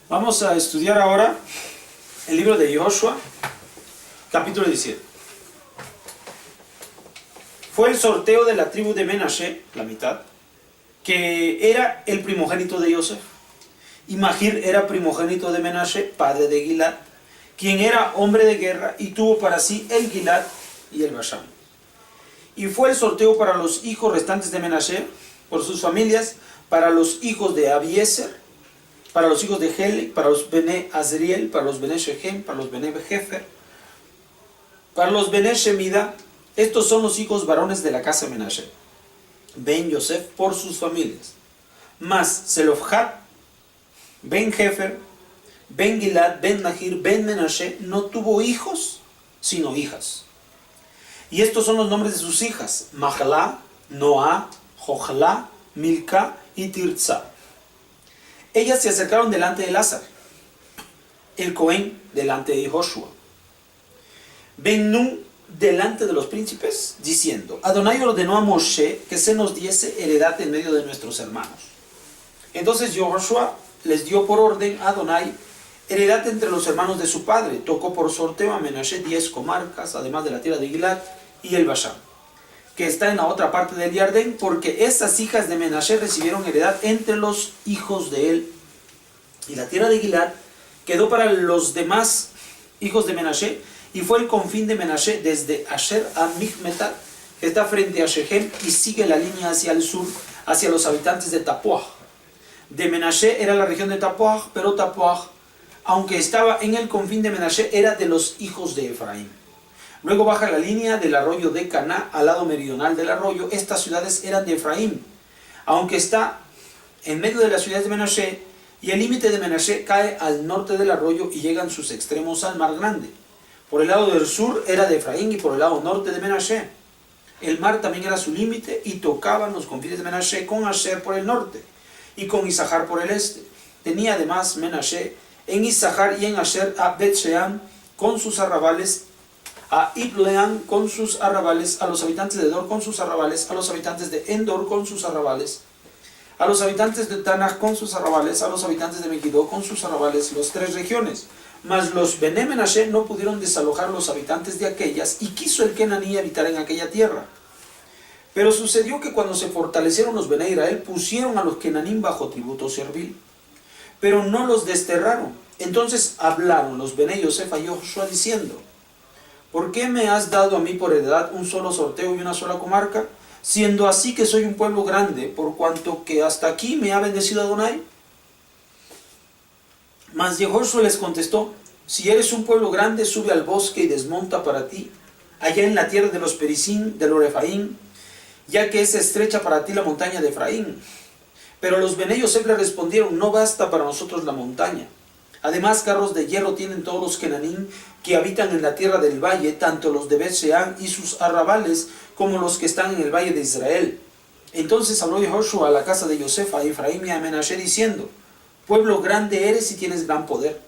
Vamos a estudiar ahora el libro de Joshua, capítulo 17. Fue el sorteo de la tribu de Menashe, la mitad, que era el primogénito de Joseph. Y Mahir era primogénito de Menashe, padre de Gilad, quien era hombre de guerra y tuvo para sí el Gilad y el Bashán. Y fue el sorteo para los hijos restantes de Menashe, por sus familias, para los hijos de Abiezer, para los hijos de Helek, para los Bene Azriel, para los Bene Shechem, para los Bene Jefer, para los Bene Shemida. Estos son los hijos varones de la casa de Menashe, Ben Yosef por sus familias. Mas Zelofhad, Ben Jefer, Ben Gilad, Ben Mahir, Ben Menashe no tuvo hijos, sino hijas. Y estos son los nombres de sus hijas: Mahla, Noah, Jochla, Milca y Tirza. Ellas se acercaron delante de Lázar, el Cohen delante de Joshua, Ben Nun delante de los príncipes, diciendo: Adonai ordenó a Moshe que se nos diese heredad en medio de nuestros hermanos. Entonces Joshua les dio por orden a Adonai heredad entre los hermanos de su padre. Tocó por sorteo a Menashe 10 comarcas, además de la tierra de Gilad y el Bashán, que está en la otra parte del Jardín, porque esas hijas de Menashe recibieron heredad entre los hijos de él. Y la tierra de Gilad quedó para los demás hijos de Menashe, y fue el confín de Menashe desde Asher a Michmetat, que está frente a Shechem, y sigue la línea hacia el sur, hacia los habitantes de Tapuach. De Menashe era la región de Tapuach, pero Tapuach, aunque estaba en el confín de Menashe, era de los hijos de Efraín. Luego baja la línea del arroyo de Caná al lado meridional del arroyo. Estas ciudades eran de Efraín, aunque está en medio de las ciudades de Menashe, y el límite de Menashe cae al norte del arroyo y llegan sus extremos al mar grande. Por el lado del sur era de Efraín y por el lado norte de Menashe. El mar también era su límite y tocaban los confines de Menashe con Asher por el norte y con Isachar por el este. Tenía además Menashe en Isachar y en Asher a Bet-Shean con sus arrabales, a Ibleam con sus arrabales, a los habitantes de Dor con sus arrabales, a los habitantes de Endor con sus arrabales, a los habitantes de Tanaj con sus arrabales, a los habitantes de Megiddo con sus arrabales, las 3 regiones. Mas los Bené Menashe no pudieron desalojar a los habitantes de aquellas, y quiso el Kenaní habitar en aquella tierra. Pero sucedió que cuando se fortalecieron los Bené Israel, pusieron a los Kenanim bajo tributo servil, pero no los desterraron. Entonces hablaron los Bené Yosef a Joshua diciendo: ¿por qué me has dado a mí por heredad un solo sorteo y una sola comarca, siendo así que soy un pueblo grande, por cuanto que hasta aquí me ha bendecido Adonai? Mas Joshua les contestó: si eres un pueblo grande, sube al bosque y desmonta para ti, allá en la tierra de los Perizim, de los Refaim, ya que es estrecha para ti la montaña de Efraín. Pero los Bené Yosef le respondieron: no basta para nosotros la montaña. Además, carros de hierro tienen todos los Kenanim que habitan en la tierra del valle, tanto los de Bet-Shean y sus arrabales, como los que están en el valle de Israel. Entonces habló Joshua a la casa de Yosef, a Efraín y a Menashe, diciendo: pueblo grande eres y tienes gran poder.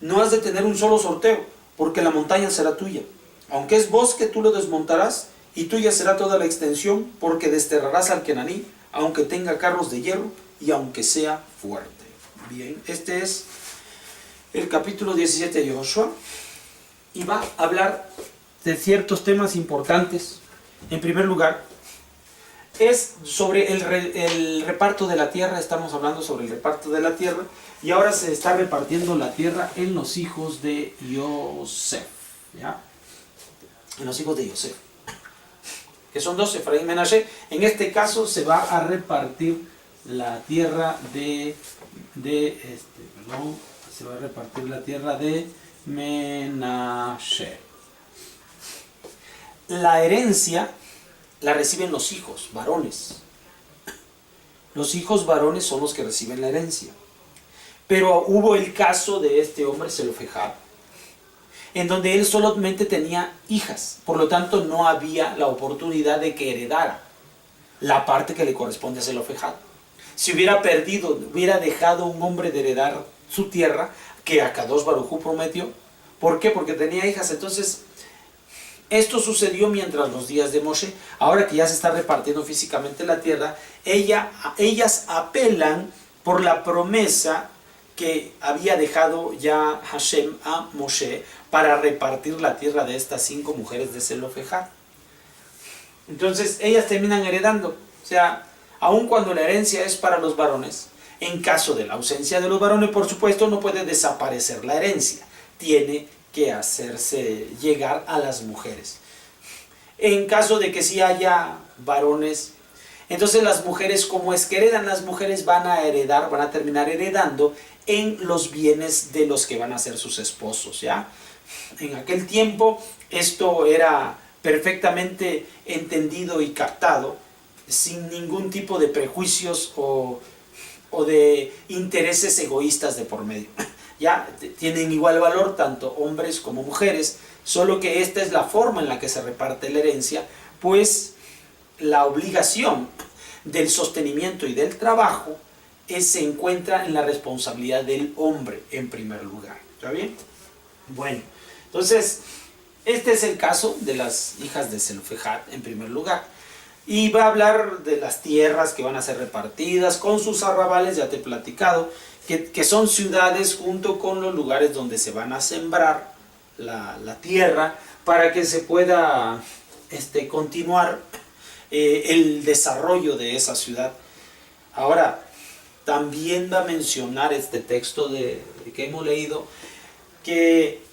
No has de tener un solo sorteo, porque la montaña será tuya. Aunque es bosque, tú lo desmontarás, y tuya será toda la extensión, porque desterrarás al Kenaní, aunque tenga carros de hierro y aunque sea fuerte. Bien, este es el capítulo 17 de Joshua, y va a hablar de ciertos temas importantes. En primer lugar, es sobre el reparto de la tierra. Estamos hablando sobre el reparto de la tierra, y ahora se está repartiendo la tierra en los hijos de Yosef, ¿ya? En los hijos de Yosef, que son 2, Efraín y Menashe. En este caso se va a repartir la tierra se va a repartir la tierra de Menashe. La herencia la reciben los hijos varones. Los hijos varones son los que reciben la herencia. Pero hubo el caso de este hombre Zelofehad, en donde él solamente tenía hijas, por lo tanto no había la oportunidad de que heredara la parte que le corresponde a Zelofehad. Si hubiera perdido, hubiera dejado un hombre de heredar su tierra, que Akadosh Baruj Hu prometió. ¿Por qué? Porque tenía hijas. Entonces, esto sucedió mientras los días de Moshe. Ahora que ya se está repartiendo físicamente la tierra, ellas apelan por la promesa que había dejado ya Hashem a Moshe para repartir la tierra de estas 5 mujeres de Zelofejad. Entonces ellas terminan heredando, o sea, aun cuando la herencia es para los varones, en caso de la ausencia de los varones, por supuesto, no puede desaparecer la herencia, tiene que hacerse llegar a las mujeres. En caso de que sí haya varones, entonces las mujeres, como es que heredan, las mujeres van a heredar, van a terminar heredando en los bienes de los que van a ser sus esposos, ¿ya? En aquel tiempo esto era perfectamente entendido y captado, sin ningún tipo de prejuicios o de intereses egoístas de por medio. Ya tienen igual valor tanto hombres como mujeres, solo que esta es la forma en la que se reparte la herencia, pues la obligación del sostenimiento y del trabajo se encuentra en la responsabilidad del hombre en primer lugar. ¿Está bien? Bueno, entonces este es el caso de las hijas de Zelofejad en primer lugar. Y va a hablar de las tierras que van a ser repartidas con sus arrabales, ya te he platicado, que son ciudades junto con los lugares donde se van a sembrar la tierra para que se pueda continuar el desarrollo de esa ciudad. Ahora, también va a mencionar este texto que hemos leído, que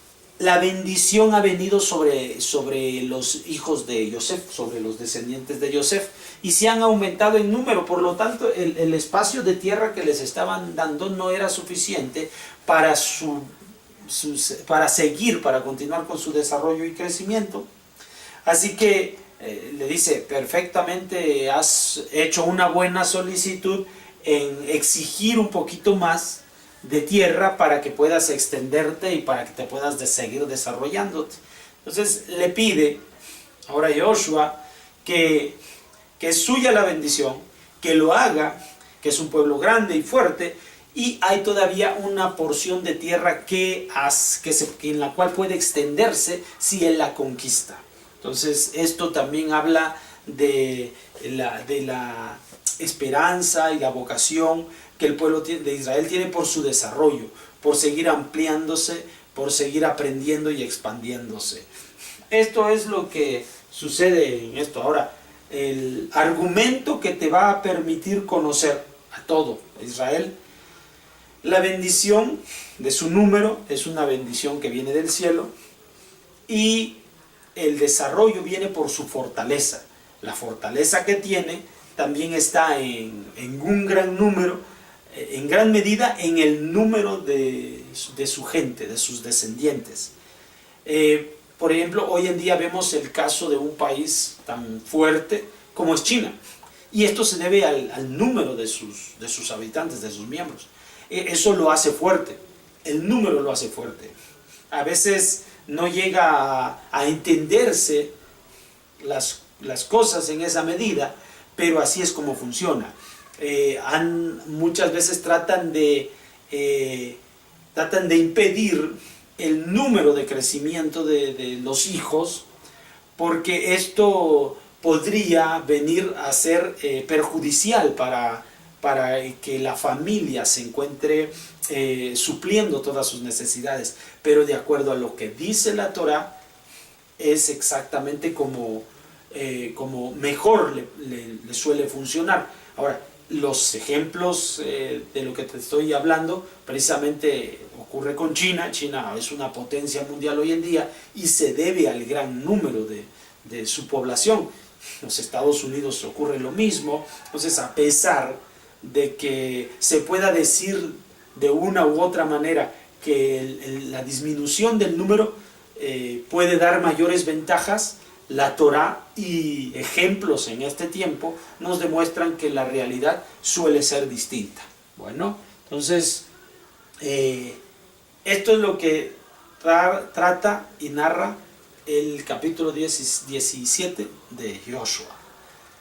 la bendición ha venido sobre los hijos de Yosef, sobre los descendientes de Yosef, y se han aumentado en número. Por lo tanto, el espacio de tierra que les estaban dando no era suficiente para para continuar con su desarrollo y crecimiento. Así que le dice, perfectamente has hecho una buena solicitud en exigir un poquito más de tierra para que puedas extenderte y para que te puedas seguir desarrollándote. Entonces le pide ahora a Joshua que es suya la bendición, que lo haga, que es un pueblo grande y fuerte, y hay todavía una porción de tierra en la cual puede extenderse si él la conquista. Entonces esto también habla de la esperanza y la vocación que el pueblo de Israel tiene por su desarrollo, por seguir ampliándose, por seguir aprendiendo y expandiéndose. Esto es lo que sucede en esto. Ahora, el argumento que te va a permitir conocer a todo Israel, la bendición de su número es una bendición que viene del cielo, y el desarrollo viene por su fortaleza. La fortaleza que tiene también está en un gran número, en gran medida en el número de su gente, de sus descendientes. Por ejemplo, hoy en día vemos el caso de un país tan fuerte como es China, y esto se debe al número de sus habitantes, de sus miembros. Eso lo hace fuerte, el número lo hace fuerte. A veces no llega a entenderse las cosas en esa medida, pero así es como funciona. Muchas veces tratan de impedir el número de crecimiento de los hijos, porque esto podría venir a ser perjudicial para que la familia se encuentre supliendo todas sus necesidades. Pero de acuerdo a lo que dice la Torá, es exactamente como mejor le suele funcionar. Ahora, los ejemplos de lo que te estoy hablando precisamente ocurre con China. China es una potencia mundial hoy en día y se debe al gran número de su población. Los Estados Unidos ocurre lo mismo. Entonces, a pesar de que se pueda decir de una u otra manera que la disminución del número puede dar mayores ventajas, la Torá y ejemplos en este tiempo nos demuestran que la realidad suele ser distinta. Bueno, entonces esto es lo que trata y narra el capítulo 17 de Joshua.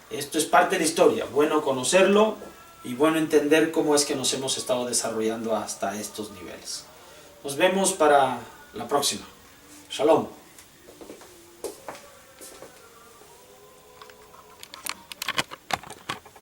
Esto es parte de la historia, bueno conocerlo y bueno entender cómo es que nos hemos estado desarrollando hasta estos niveles. Nos vemos para la próxima. Shalom.